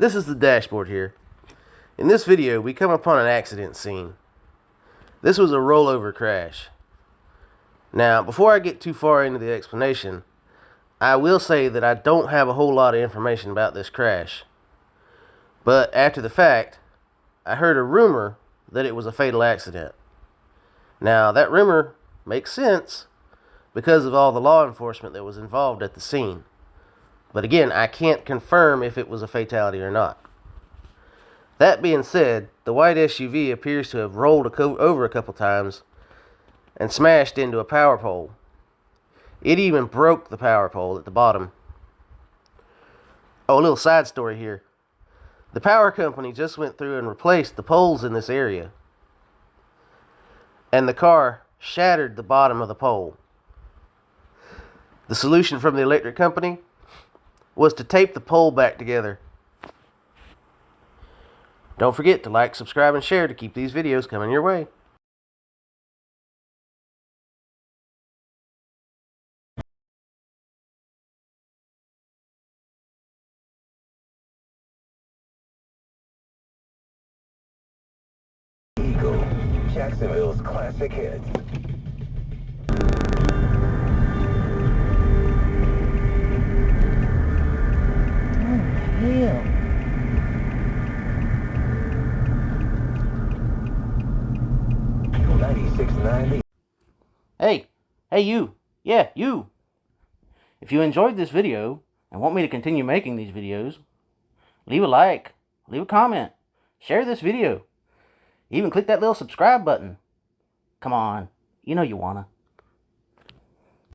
This is the dashboard here. In this video, we come upon an accident scene. This was a rollover crash. Now, before I get too far into the explanation, I will say that I don't have a whole lot of information about this crash. But after the fact, I heard a rumor that it was a fatal accident. Now, that rumor makes sense because of all the law enforcement that was involved at the scene. But again, I can't confirm if it was a fatality or not. That being said, the white SUV appears to have rolled over a couple times and smashed into a power pole. It even broke the power pole at the bottom. Oh, a little side story here. The power company just went through and replaced the poles in this area. And the car shattered the bottom of the pole. The solution from the electric company was to tape the pole back together. Don't forget to like, subscribe, and share to keep these videos coming your way. Eagle, Jacksonville's classic hits. Hell. Hey you, yeah, you. If you enjoyed this video and want me to continue making these videos, leave a like, leave a comment, share this video, even click that little subscribe button. Come on, you know you wanna.